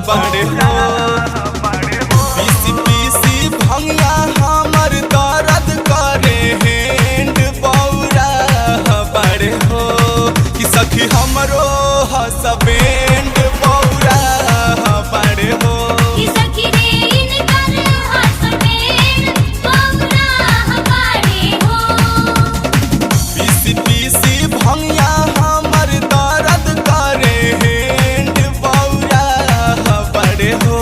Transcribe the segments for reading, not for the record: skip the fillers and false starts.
बड़े हो। पीसी पीसी भंगिया हमर दर्द करे हैंड बौरा बड़े हो। कि सखी हमरो हसबैंड बौरा बड़े हो। पीसी पीसी भंगिया हमर दर्द करे हैंड बौरा बड़े हो।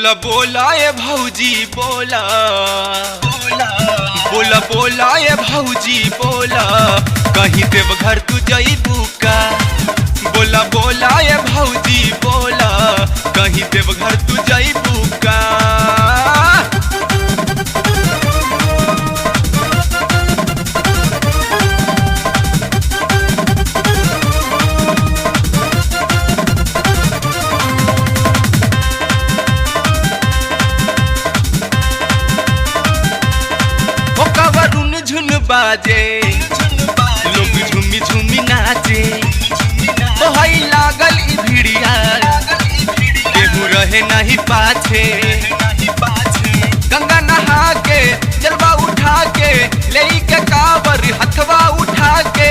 बोला बोला ये भौजी बोला बोला बोला ये भौजी बोला कहीं देवघर तू जइबू का। बोला बोला ये भौजी बोला कहीं देवघर तू जइबू का। झुन बाजे लोग झूमी झूमी नाचे तो हई लागल ई भिड़िया केहू रहे नहीं पाछे। गंगा नहा के जलवा उठा के ले के कावर हथवा उठा के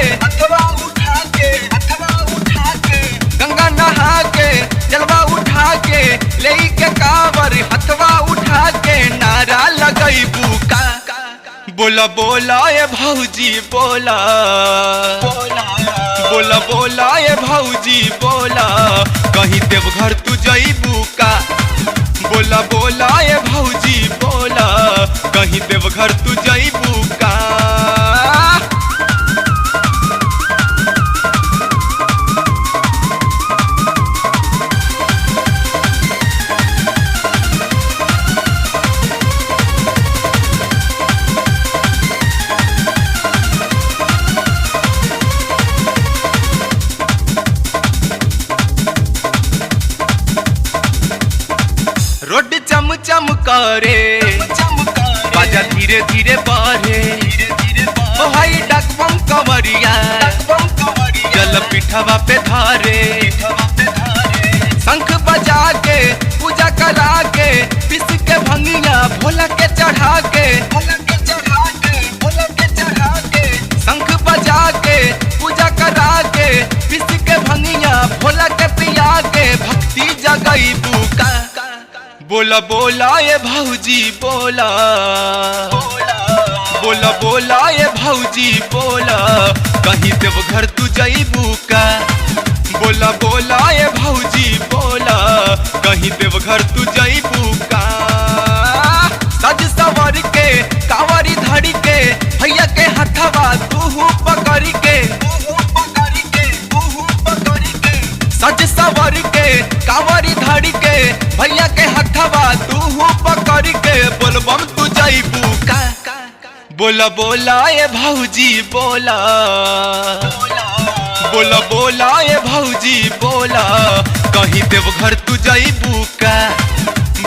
गंगा नहा के जलवा उठा के ले के कावर हथवा उठा के नारा लगइबू का। बोला बोला ये भौजी बोला बोला बोला ये भौजी बोला कहीं देवघर तू जइबू का। बोला बोला ये भौजी बोला कहीं देवघर तू जइबू का। रोड चम चम करे बाजा धीरे धीरे बढ़े ओ हाई डकबम कवरिया जल पिठवा पे धारे। शंख बजा के पूजा करा के पिस के भंगिया भोला के चढ़ा के शंख बजा के पूजा करा के पिस के भंगिया भोला के पिया के भक्ति जगइबू का। बोला बोला ये भौजी बोला बोला बोला ये भौजी बोला कहीं देवघर तू जइबू का। बोला बोला ये भौजी बोला कहीं देवघर तू जइबू का। सज सवर के कावरी धड़ी के भैया के हथवा तू पकड़ के सज सवर के कावरी धड़ी के भैया के हथवा तू पकड़ के बोलबम तू जइबू का। बोला बोला ये भौजी बोला बोला बोला ये भौजी बोला कहीं देवघर तू जइबू का।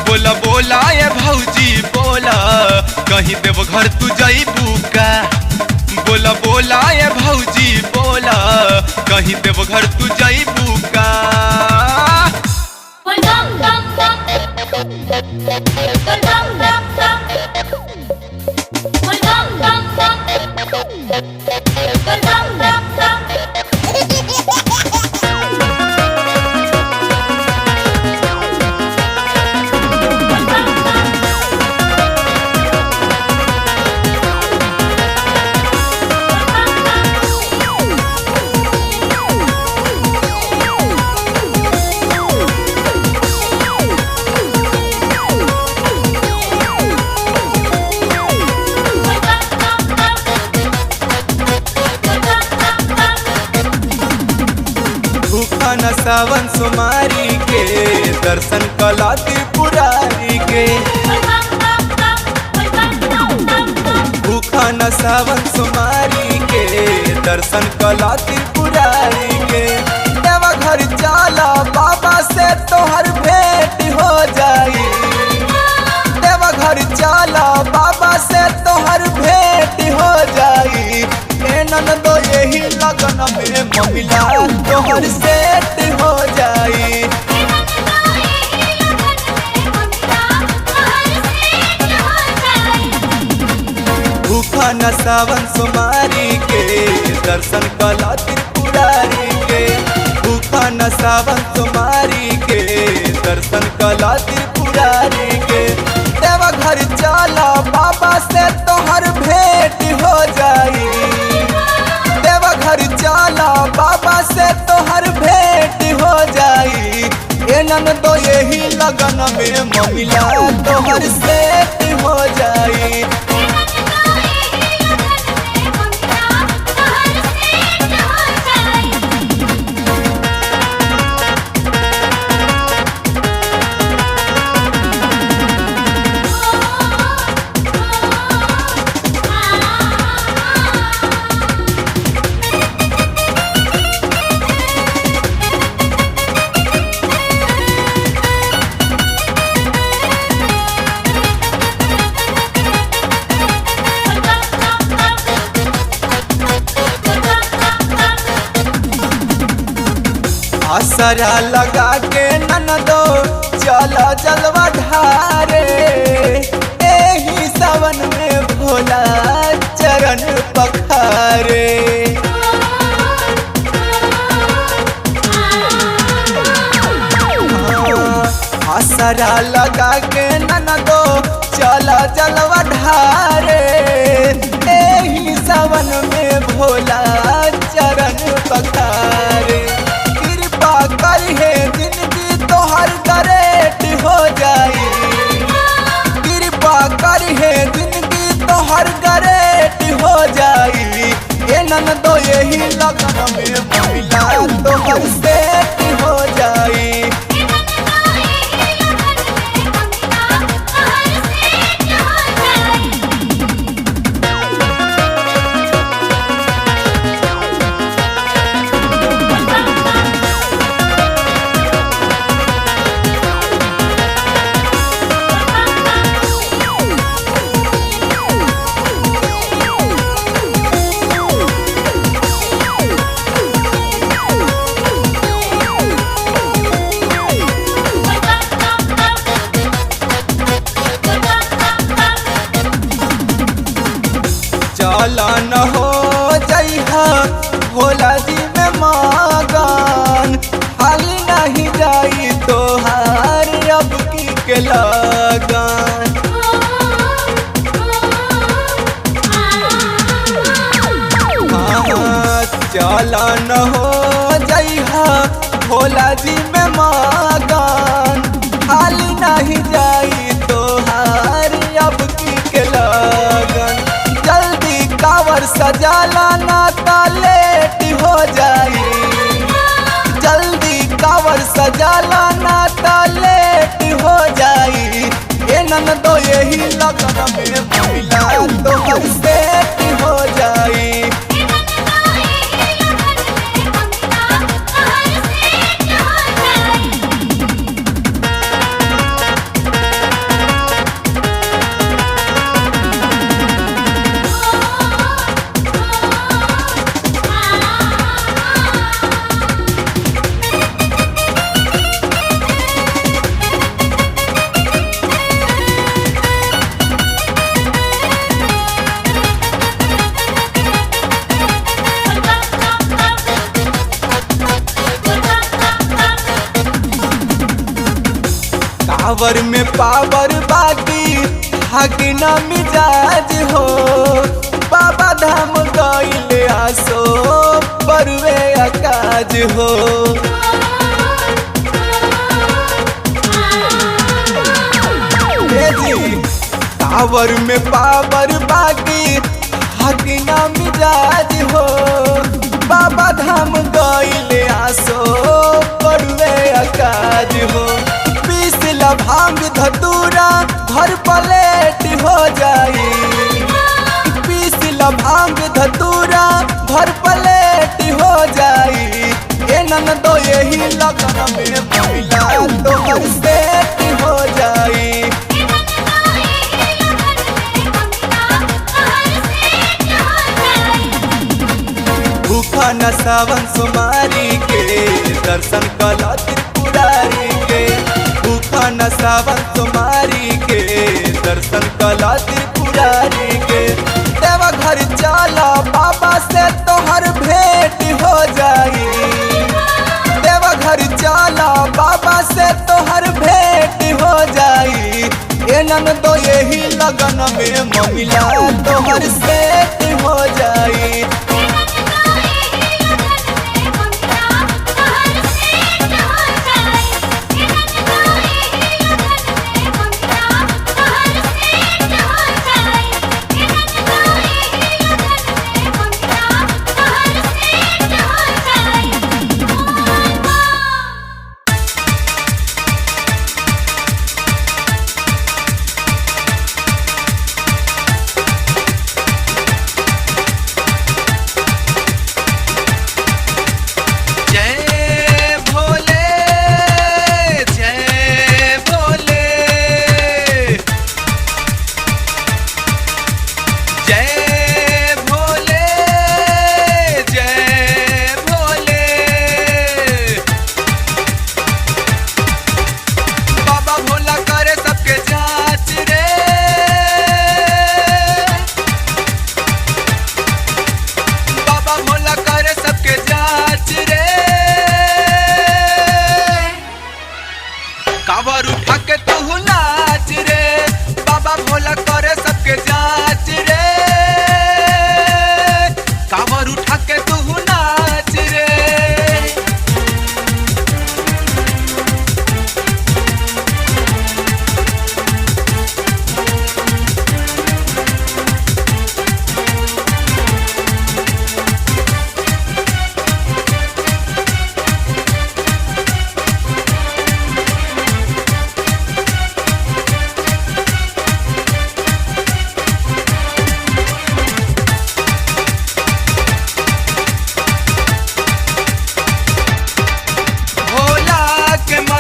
बोला बोला ये भौजी बोला कहीं देवघर तू जइबू का। बोला बोला ये भौजी बोला कहीं देवघर तू जइबू का। सावन सुमारी के दर्शन कला त्रिपुरारी के भूखा न सावन सुमारी के दर्शन कला त्रिपुरारी के। देवघर जाला बाबा से तोहर भेंट हो जाई। देवघर जाला बाबा से तोहर भेंट हो जाई। ननदो यही लगन में महिला तोहर सेट हो जाई। भूखा न सावन सुमारी के दर्शन कला त्रिपुरारी के। भूखा न सावन सुमारी के दर्शन कला त्रिपुरारी के। देवघर जाला बाबा से तोहर भेंट हो जाई। देवघर जाला बाबा से तोहर भेंट हो जाई। ननदो यही लगन लगन में ममिला तोहर सेट हो जाई। आसरा लगा के ननदो चला जलवा ढारे, एही सावन में भोला चरण पखारे। आसरा लगा के ननदो चला जलवा ढारे, एही सावन में भोला चरण पखारे। करिए जिंदगी तोहर करेट हो जाई, कृपा करिए जिंदगी तोहर करेट हो जाई। ये ननदो यही लगन में ममिला तोहर सेट हो जाई। चला न हो जइहा भोला जी में मगन, हाली नहीं जाई तोहार अब की के लगन। चला न हो जइहा भोला जी में मगन, हाली नहीं जाई तोहार अब की के लगन। कावर सजाला ना लेट हो जाई, जल्दी कावर सजाला ना लेट हो जाई। ये ननदो यही लगन में ममिला तोहर सेट हो जाई। पावर में पावर बाकी हाकी ना मिजाज हो, बाबा धाम गइले आसो बरुए अकाज हो। पावर में पावर बाकी हाकी ना मिजाज हो, बाबा धाम गइले आसो बरुए अकाज हो। भांग धतूरा घर पलेट हो जाई, पीसला भांग धतूरा घर पलेट हो जाई। ये ननदो यही लगन में ममिला तोहर सेट हो जाई। भूखा न सावन सोमारी के दर्शन कला त्रिपुरारी के, भूखा न सावन तुम्हारी के दर्शन कला त्रिपुरारी के। देवा घर चला बाबा से तोहर भेंट हो जाई, देवा घर चला बाबा से तोहर भेंट हो जाई। ये ननदो यही लगन में ममिला तोहर सेट हो जाई।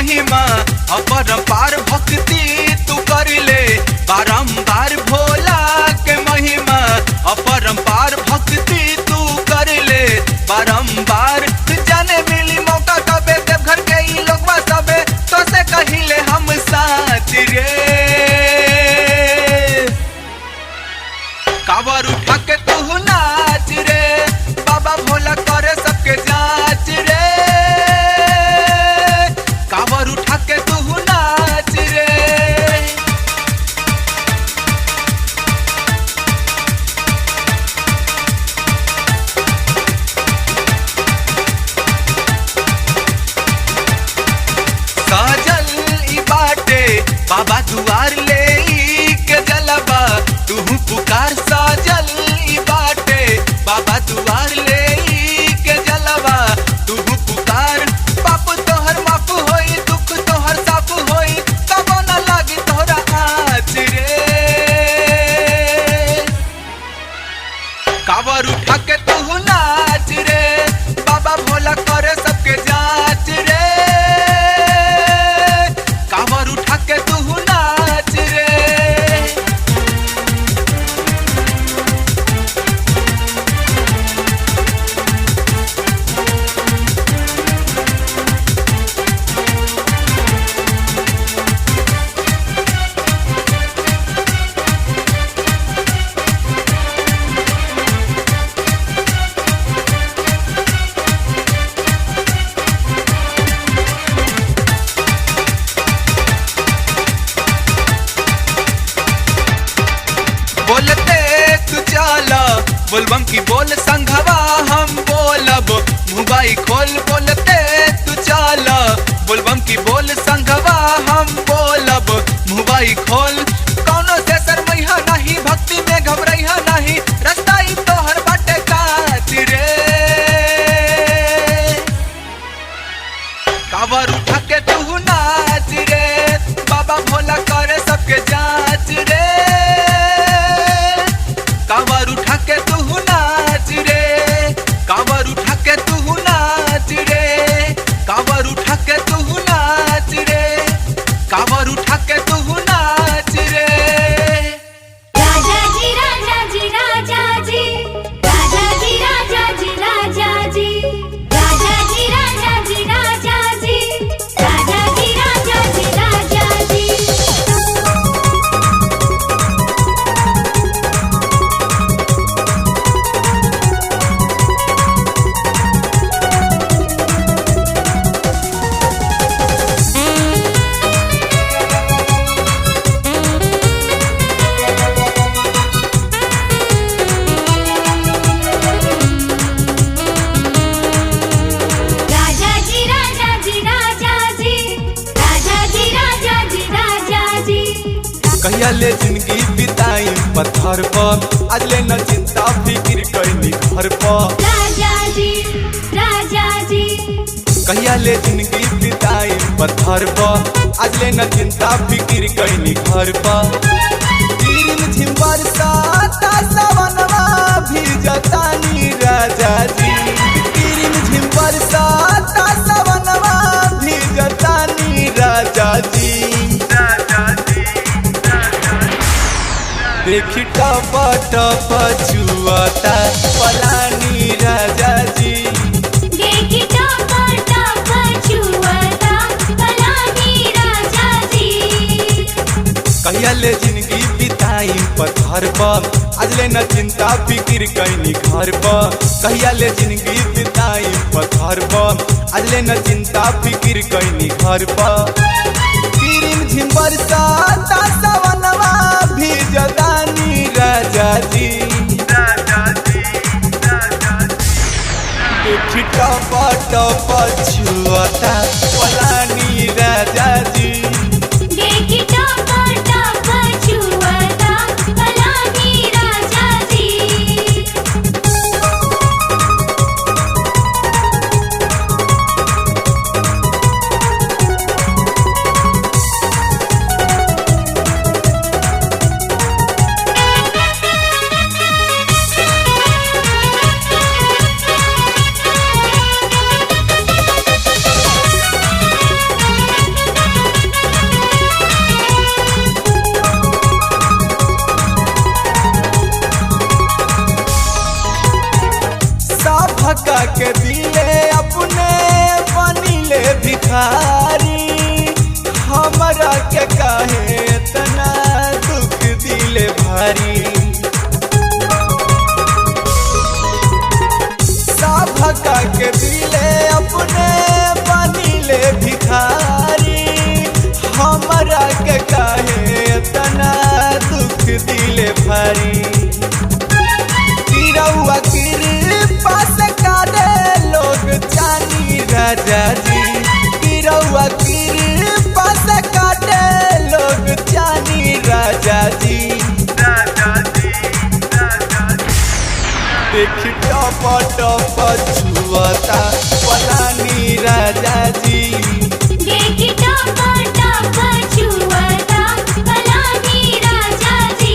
महिमा अपरंपार भक्ति तू कर ले बारंबार भोला के महिमा अपरंपार भक्ति तू कर ले बारंबार जाने मिली मौका कबे देवघर के ई लोगवा सबे तो से कहिले हम साथ रे कावर उठा के तू नाच रे बाबा भोला करे सबके जांच रे कावर उठा के तू नाच रे साजल ई बाटे बाबा दुआर ले के जलबा तू पुकार साजल ई बाटे बाबा दुआर ले के जलबा तू पुकार पाप तोहर माफ होई दुख तोहर साफ होई तब न लागी तोहरा आँच रे कावर उठा के तू नाच रे बाबा भोला करे सबके जांच रे कावर उठा के तू नाच रे बोलते तू चाला बोलबम की बोल संघवा हम बोलब मुबाई खोल बोलते तू चाला बोलबम की बोल संघवा हम बोलब मुबाई खोल कौनो से शर्मैहा नहीं भक्ति में घबराइहा नहीं रास्ता ई तोहर बाटे काच रे कावर उठा के तू नाच रे बाबा भोला करे सबके जांच रे कावर उठा के तू नाच रे कावर उठा के तू नाच रे कावर उठा के तू नाच रे कावर उठा के तू नाच रे राजा जी राजा जी राजा जी राजा जी राजा जी राजा जी राजा जी राजा जी राजा जी राजा जी राजा जी राजा जी राजा जी राजा जी राजा जी राजा जी राजा जी राजा जी कहिया ले जिंदगी बिताई पत्थर पर आज ले न चिंता फिक्र कैनी घर पर राजा जी राजा जी कहिया ले जिंदगी बिताई पत्थर पर आज ले न चिंता फिक्र कैनी घर पर तीन झिम्बर साता सवनवा भी जतानी राजा जी तीन झिम्बर साता सवनवा भी जतानी राजा जी देखी टप टप छुअता पलानी राजा जी देखी टप टप छुअता पलानी राजा जी कहिया ले जिंदगी बिताई पत्थर पर आज ले न चिंता फिक्र कैनी घर पर कहिया ले जिंदगी बिताई पत्थर पर आज ले न चिंता फिक्र कैनी घर पर तीन झिम्बर साता सवनवा भी जदानी राजा जी देखी टप टप छुअता पलानी राजा जी देखी टप टप छुअता पलानी राजा जी दिले अपने बनिले भिखारी हमरा के काहे इतना दुख दिले भारी साभका के दिले अपने बनिले भिखारी हमरा के काहे इतना दुख दिले भारी गिरौआ कृपा से काटे लोग जानी राजा जी गिरौआ कृपा से काटे लोग जानी राजा जी देख टप टप छुअता पलानी राजा जी देखी टप टप छुअता पलानी राजा जी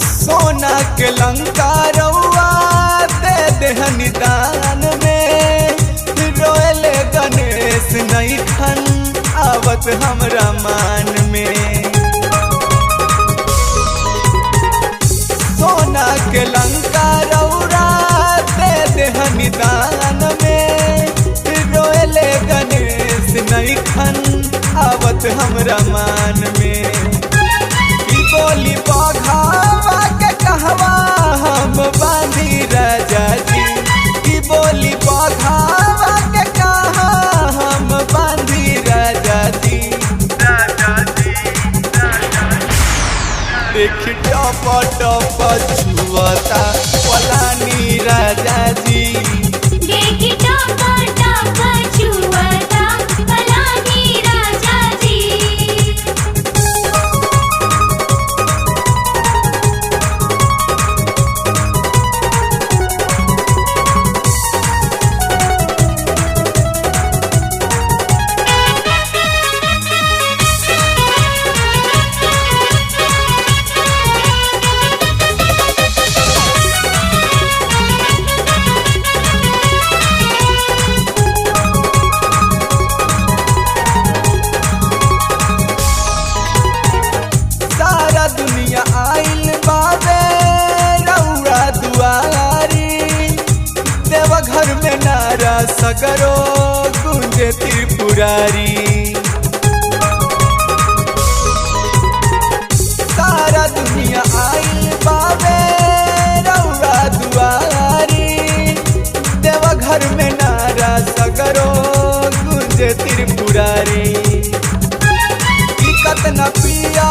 सोना के लंका रउआ दे देहनी दान में रोएले गणेश नहीं खन आवत हमरा मान में सोना के लंका रउआ दे देहनी दान में रोएले गणेश नहीं खन आवत हमरा मान में बोली बघावा के कहवा हम बांधी राजा जी की बोली बघावा के कहा हम बांधी राजा जी देख टप टप छुअता पलानी राजा जी देखी टप टप छुअता पलानी राजा जी सारा दुनिया आइल बाबे रउरा दुआरी देवघर में नारा सगरो गुंजे त्रिपुरारी सारा दुनिया आइल बाबे रउरा दुआरी देवघर में नारा सगरो गुंजे त्रिपुरारी कतना पिया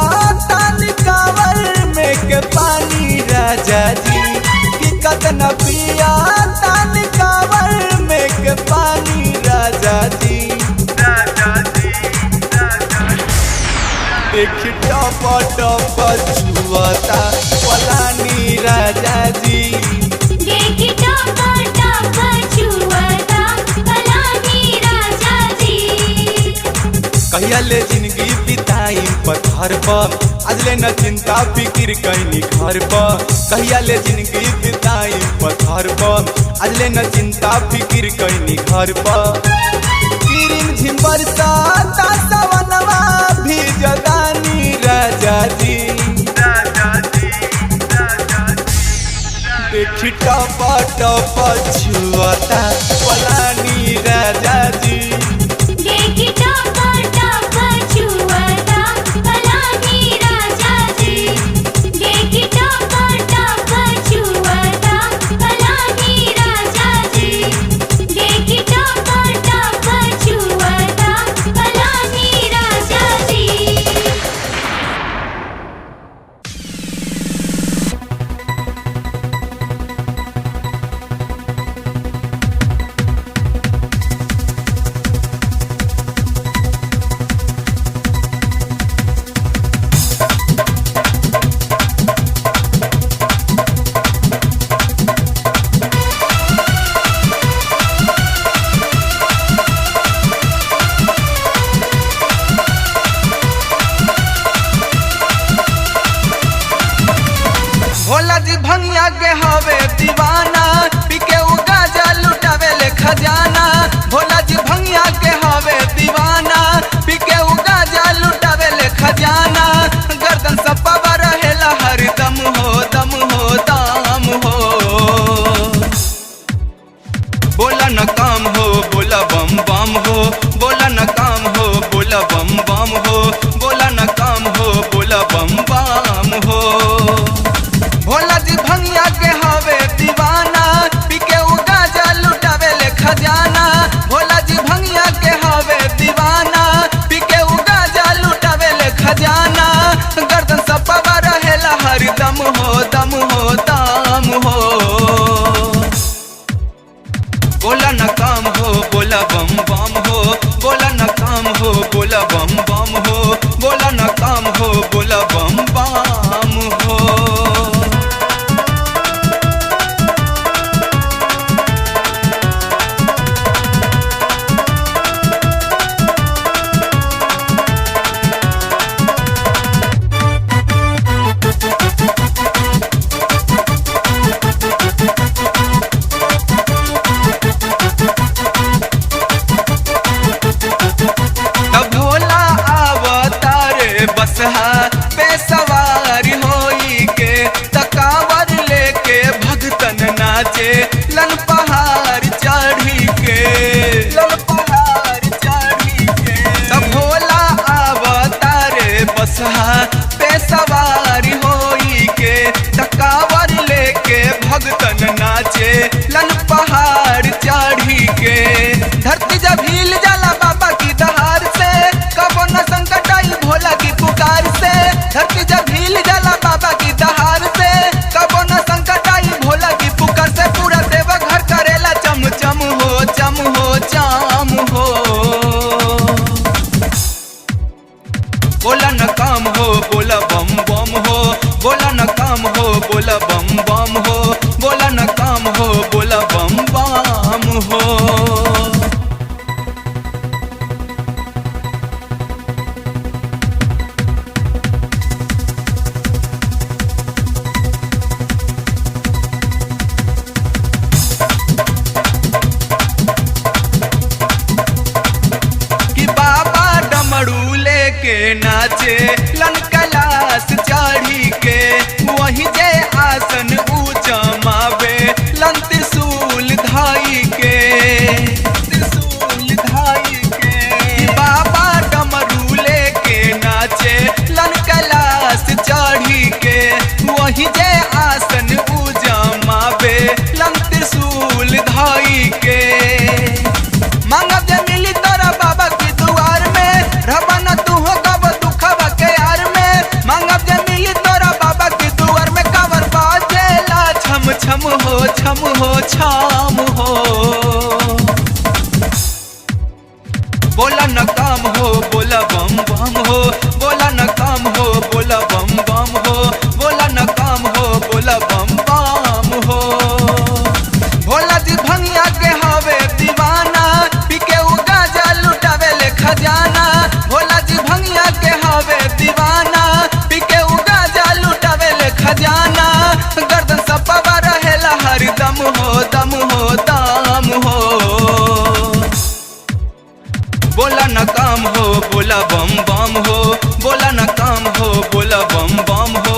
तानी कावर में के पानी राजा जी कि कतना पिया तानी कावर में के पानी राजा जी देख टप टप छुअता पलानी राजा जी देखी टप टप छुअता पलानी राजा जी कहिया ले जिंदगी बिताई पत्थर पर अजले न चिंता फिकिर कैनी घर पर कहिया ले जिंदगी बिताई पत्थर पर अजले न चिंता फिकिर कैनी घर पर किरिन झिम्बर साता सवनवा भी जदानी राजा जी देखी टप टप छुअता पलानी राजा जी देखी टप टप छुअता पलानी राजा जी देखी टप टप छुअता पलानी राजा जी देखी टप टप छुअता पलानी राजा जी बोला बम बम हो। बसहा पे सवार होई के तकावर लेके भगतन नाचे लन पहाड़ चढ़ी के, लन पहाड़ चढ़ी के। सब भोला अवतारे बसहा पे सवार होई के तकावर लेके भगतन नाचे लन पहाड़ चढ़ी के। धरती जब हिल जाला बाबा की दहाड़ से, कबो न संकट आई भोला की पुकार से। धरती जब हिल जाला बाबा की दहाड़ से, कबो न संकट आई भोला की पुकार से। पूरा देवा घर करेला चम चम हो, चम हो, चम हो। बोला न काम हो, बोला बम बम हो। बोला न काम हो, बोला बम बम हो। बोला न काम हो, बोला बम बम हो। के नाचे लन कैलाश चढ़ी के, वही जे आसन ऊंचा मावे लन त्रिशूल धाई के, त्रिशूल धाई के। बाबा डमरू लेके नाचे लन कैलाश चढ़ी के, वही जे आसन ऊंचा मावे लन त्रिशूल धाई के। मांगब जे मिली तोरा बाबा की दुआर में, रहबा न तू हो कब दुखवा के यार में। मांगब जे मिली तोरा बाबा की दुआर में, कांवर बाजेला छम छम हो, छम हो, छम हो। बोला न काम हो, बोला बम बम हो। बोला न काम हो, बोला बम बम हो। बोला न काम हो, बोला बम बम हो। भोला जी भंगिया के हवे दीवाना, पीके उ गाजा लुटावे ले खजाना। भोला जी भंगिया के हवे दीवाना, पीके उ गाजा लुटावे ले खजाना। गर्दन सपवा रहेला हर दम हो, दम हो, दम हो। बोला न काम हो, बोला बम बम हो। बोला न काम हो, बोला बम बम हो।